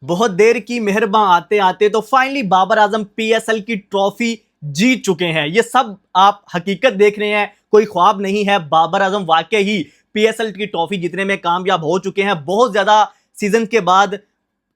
बहुत देर की मेहरबान आते आते तो फाइनली बाबर आजम पीएसएल की ट्रॉफी जीत चुके हैं। ये सब आप हकीकत देख रहे हैं, कोई ख्वाब नहीं है। बाबर आजम वाकई ही पीएसएल की ट्रॉफी जीतने में कामयाब हो चुके हैं। बहुत ज्यादा सीजन के बाद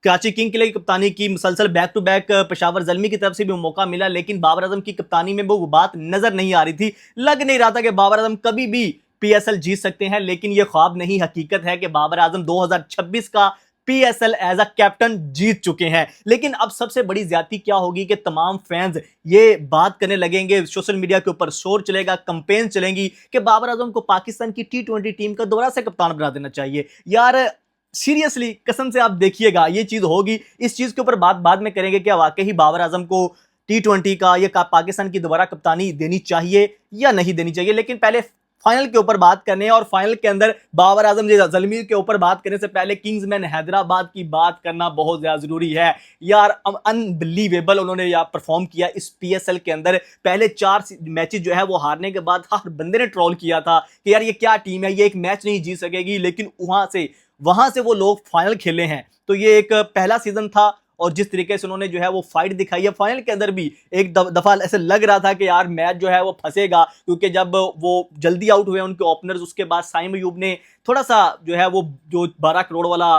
कराची किंग के लिए कप्तानी की मुसलसल बैक टू बैक पेशावर जल्मी की तरफ से भी मौका मिला, लेकिन बाबर आजम की कप्तानी में वो बात नजर नहीं आ रही थी। लग नहीं रहा था कि बाबर आजम कभी भी पीएसएल जीत सकते हैं, लेकिन ये ख्वाब नहीं, हकीकत है कि बाबर आजम 2026 का पीएसएल एज अ कैप्टन जीत चुके हैं। लेकिन अब सबसे बड़ी ज्यादती क्या होगी कि तमाम फैंस ये बात करने लगेंगे, सोशल मीडिया के ऊपर शोर चलेगा, कंपेन चलेंगी कि बाबर आजम को पाकिस्तान की T20 टीम का दोबारा से कप्तान बना देना चाहिए। यार सीरियसली कसम से आप देखिएगा ये चीज होगी। इस चीज के ऊपर बात बाद में करेंगे कि वाकई बाबर आजम को T20 का या पाकिस्तान की दोबारा कप्तानी देनी चाहिए या नहीं देनी चाहिए। लेकिन पहले फाइनल के ऊपर बात करने हैं, और फाइनल के अंदर बाबर आजम जलमी के ऊपर बात करने से पहले किंग्समैन हैदराबाद की बात करना बहुत ज्यादा जरूरी है। यार अनबिलीवेबल उन्होंने यार परफॉर्म किया इस पीएसएल के अंदर। पहले 4 मैचेस जो है वो हारने के बाद हर बंदे ने ट्रोल किया था कि यार ये क्या टीम है, ये एक मैच नहीं जीत सकेगी, लेकिन वहां से वो लोग फाइनल खेले हैं। तो ये एक पहला सीजन था, और जिस तरीके से उन्होंने जो है वो फाइट दिखाई है फाइनल के अंदर भी, एक दफा ऐसे लग रहा था कि यार मैच जो है वो फंसेगा, क्योंकि जब वो जल्दी आउट हुए उनके ओपनर्स, उसके बाद साइम अयूब ने थोड़ा सा जो है वो जो 12 करोड़ वाला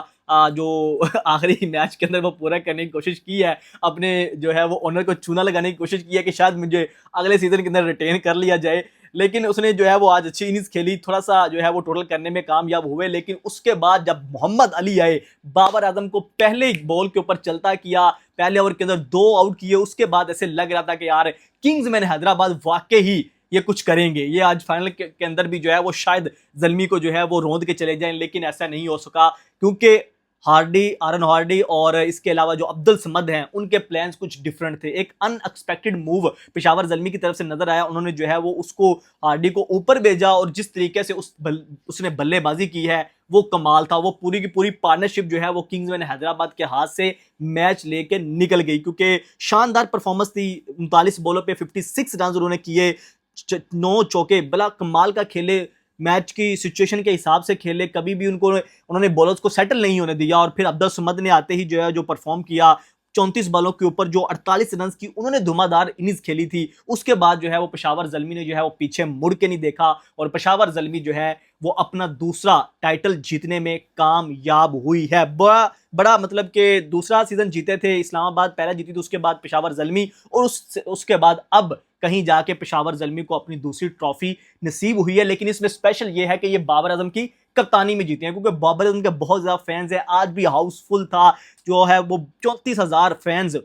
जो आखिरी मैच के अंदर वो पूरा करने की कोशिश की है, अपने जो है वो ओनर को चूना लगाने की कोशिश की है कि शायद मुझे अगले सीजन के अंदर रिटेन कर लिया जाए। लेकिन उसने जो है वो आज अच्छी इनिंग्स खेली, थोड़ा सा जो है वो टोटल करने में कामयाब हुए। लेकिन उसके बाद जब मोहम्मद अली आए, बाबर आजम को पहले बॉल के ऊपर चलता किया, पहले ओवर के अंदर 2 आउट किए, उसके बाद ऐसे लग रहा था कि यार किंग्समैन हैदराबाद वाकई ही ये कुछ करेंगे, ये आज फाइनल के अंदर भी जो है वो शायद जल्मी को जो है वो रोंद के चले जाएं। लेकिन ऐसा नहीं हो सका, क्योंकि आरन हार्डी और इसके अलावा जो अब्दुल समद हैं, उनके प्लान्स कुछ डिफरेंट थे। एक अनएक्सपेक्टेड मूव पेशावर जल्मी की तरफ से नजर आया। उन्होंने जो है वो उसको हार्डी को ऊपर भेजा, और जिस तरीके से उसने बल्लेबाजी की है वो कमाल था। वो पूरी की पूरी पार्टनरशिप जो है वो किंग्समैन हैदराबाद के हाथ से मैच लेके निकल गई, क्योंकि शानदार परफॉर्मेंस थी। 39 बॉलों पे 56 रन उन्होंने किए, 9 चौके, बड़ा कमाल का खेले, मैच की सिचुएशन के हिसाब से खेले, कभी भी उन्होंने बॉलर्स को सेटल नहीं होने दिया। और फिर अब्दुल समद ने आते ही जो है जो परफॉर्म किया, 34 बॉलों के ऊपर जो 48 रन की उन्होंने धुआंधार इनिंग्स खेली थी। उसके बाद जो है वो पेशावर जल्मी ने जो है वो पीछे मुड़ के नहीं देखा, और पेशावर जल्मी जो है वो अपना दूसरा टाइटल जीतने में कामयाब हुई है। बड़ा बड़ा मतलब कि दूसरा सीजन जीते थे इस्लामाबाद, पहला जीती थी, उसके बाद पेशावर जल्मी, और उसके बाद अब कहीं जाके पेशावर जल्मी को अपनी दूसरी ट्रॉफी नसीब हुई है। लेकिन इसमें स्पेशल ये है कि ये बाबर आजम की कप्तानी में जीते हैं, क्योंकि बाबर आजम के बहुत ज्यादा फैंस हैं। आज भी हाउसफुल था, जो है वो 34,000 फैंस,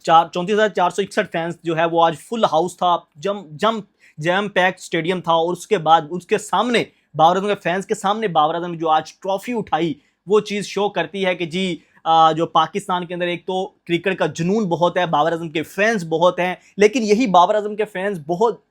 34,461 फैंस जो है वो आज फुल हाउस था, जम पैक्ड स्टेडियम था। और उसके बाद उसके सामने बाबर आजम के फैंस के सामने बाबर आजम जो आज ट्रॉफी उठाई, वो चीज शो करती है कि जी जो पाकिस्तान के अंदर एक तो क्रिकेट का जुनून बहुत है, बाबर आजम के फैंस बहुत हैं, लेकिन यही बाबर आजम के फैंस बहुत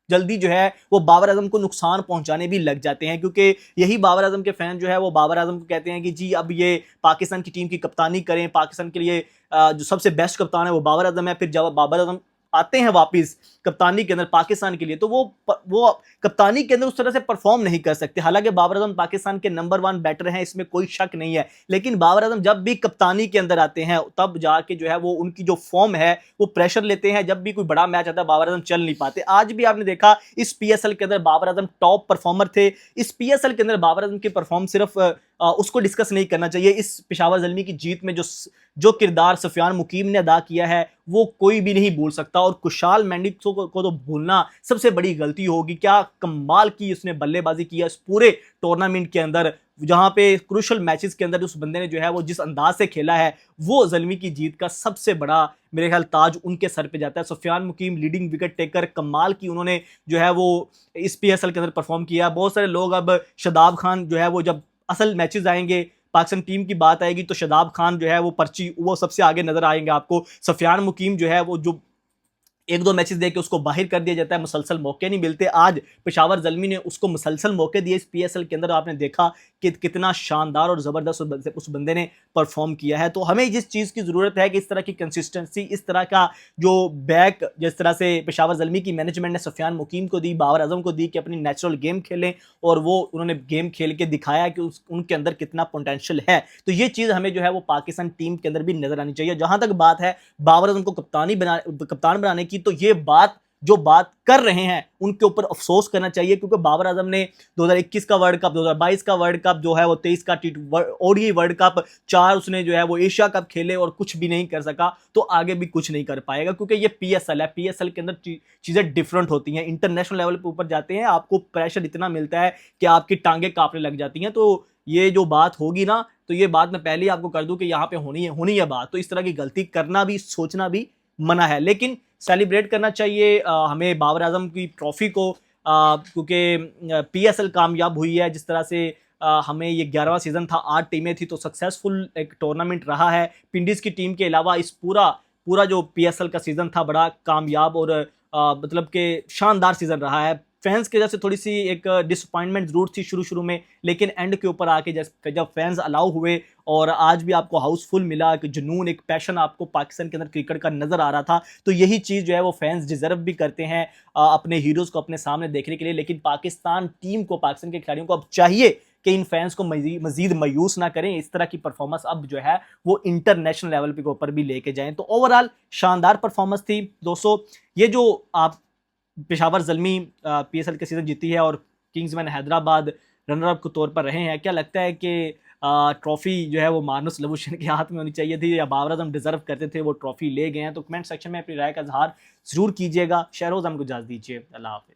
जल्दी जो है वो बाबर आजम को नुकसान पहुंचाने भी लग जाते हैं। क्योंकि यही बाबर आजम के फैन जो है वो बाबर आजम को कहते हैं कि जी अब ये पाकिस्तान की टीम की कप्तानी करें, पाकिस्तान के लिए जो सबसे बेस्ट कप्तान है वो बाबर आजम है। फिर जब बाबर आजम आते हैं वापस कप्तानी के अंदर पाकिस्तान के लिए, तो वो कप्तानी के अंदर उस तरह से परफॉर्म नहीं कर सकते। हालांकि बाबर आजम पाकिस्तान के नंबर 1 बैटर हैं, इसमें कोई शक नहीं है, लेकिन बाबर आजम जब भी कप्तानी के अंदर आते हैं तब जाके जो है वो उनकी जो फॉर्म है वो प्रेशर लेते हैं। जब भी कोई बड़ा मैच आता है बाबर आजम चल नहीं पाते। आज भी आपने देखा इस पीएसएल के अंदर बाबर आजम टॉप परफॉर्मर थे। इस पीएसएल के अंदर बाबर आजम की परफॉर्म सिर्फ उसको डिस्कस नहीं करना चाहिए। इस पेशावर जल्मी की जीत में जो किरदार सुफियान मुकीम ने अदा किया है वो कोई भी नहीं भूल सकता, और कुशाल मेंडिस को तो भूलना सबसे बड़ी गलती होगी। क्या कमाल की उसने बल्लेबाजी की है इस पूरे टूर्नामेंट के अंदर, जहां पे क्रूशल मैचेस के अंदर उस बंदे ने जो है वो जिस अंदाज से खेला है, वो जल्मी की जीत का सबसे बड़ा मेरे ख्याल ताज उनके सर पे जाता है। सुफियान मुकीम लीडिंग विकेट टेकर, कमाल की उन्होंने जो है वो इस पीएसएल के अंदर परफॉर्म किया। बहुत सारे लोग अब शादाब खान जो है वो जब असल मैचेस आएंगे, पाकिस्तान टीम की बात आएगी, तो शादाब खान जो है वो पर्ची वो सबसे आगे नजर आएंगे आपको। सुफियान मुकीम जो है वो जो 1-2 मैचेस देके उसको बाहर कर दिया जाता है, मुसलसल मौके नहीं मिलते। आज पेशावर जल्मी ने उसको मुसलसल मौके दिए इस पीएसएल के अंदर। आपने देखा कि कितना शानदार और ज़बरदस्त उस बंदे ने परफॉर्म किया है। तो हमें जिस चीज़ की ज़रूरत है कि इस तरह की कंसिस्टेंसी, इस तरह का जो बैक, जिस तरह से पेशावर ज़ल्मी की मैनेजमेंट ने सुफियान मुकीम को दी, बाबर आजम को दी कि अपनी नेचुरल गेम खेलें, और वो उन्होंने गेम खेल के दिखाया कि उनके अंदर कितना पोटेंशियल है। तो ये चीज़ हमें जो है वो पाकिस्तान टीम के अंदर भी नजर आनी चाहिए। जहां तक बात है बाबर आजम को कप्तान बनाने की, तो ये जो बात कर रहे हैं उनके ऊपर अफसोस करना चाहिए, क्योंकि बाबर आजम ने 2021 का वर्ल्ड कप, 2022 का वर्ल्ड कप जो है वो, 23 का ओडीआई वर्ल्ड कप, 4 उसने जो है वो एशिया कप खेले और कुछ भी नहीं कर सका, तो आगे भी कुछ नहीं कर पाएगा, क्योंकि ये पीएसएल है। पीएसएल के अंदर चीजें डिफरेंट होती हैं। इंटरनेशनल लेवल पे ऊपर जाते हैं, आपको प्रेशर इतना मिलता है कि आपकी टांगे कांपने लग जाती हैं। तो ये जो बात होगी ना, तो ये बात मैं पहले ही आपको कर दूं कि यहाँ पे होनी है बात। तो इस तरह की गलती करना भी, सोचना भी मना है, लेकिन सेलिब्रेट करना चाहिए हमें बाबर आजम की ट्रॉफी को, क्योंकि पीएसएल कामयाब हुई है। जिस तरह से हमें ये 11वां सीजन था, 8 टीमें थी, तो सक्सेसफुल एक टूर्नामेंट रहा है। पिंडीज की टीम के अलावा इस पूरा जो पीएसएल का सीजन था बड़ा कामयाब और मतलब के शानदार सीजन रहा है। फैंस की वजह से थोड़ी सी एक डिसअपॉइंटमेंट जरूर थी शुरू में, लेकिन एंड के ऊपर आके जब फैंस अलाउ हुए और आज भी आपको हाउसफुल मिला, एक जुनून, एक पैशन आपको पाकिस्तान के अंदर क्रिकेट का नजर आ रहा था, तो यही चीज़ जो है वो फैंस डिजर्व भी करते हैं अपने हीरोज़ को अपने सामने देखने के लिए। लेकिन पाकिस्तान टीम को, पाकिस्तान के खिलाड़ियों को अब चाहिए कि इन फैंस को मजीद मायूस ना करें, इस तरह की परफॉर्मेंस अब जो है वो इंटरनेशनल लेवल के ऊपर भी लेके जाएं। तो ओवरऑल शानदार परफॉर्मेंस थी दोस्तों। ये जो आप पेशावर ज़ल्मी पीएसएल के सीजन जीती है और किंग्समैन हैदराबाद रनर अप के तौर पर रहे हैं, क्या लगता है कि ट्रॉफी जो है वो मानुस लबुशन के हाथ में होनी चाहिए थी, या बाबर आजम डिजर्व करते थे, वो ट्रॉफी ले गए हैं? तो कमेंट सेक्शन में अपनी राय का इजहार जरूर कीजिएगा। शहरोज़ हमको इजाज़त दीजिए। अल्लाह हाफ़िज़।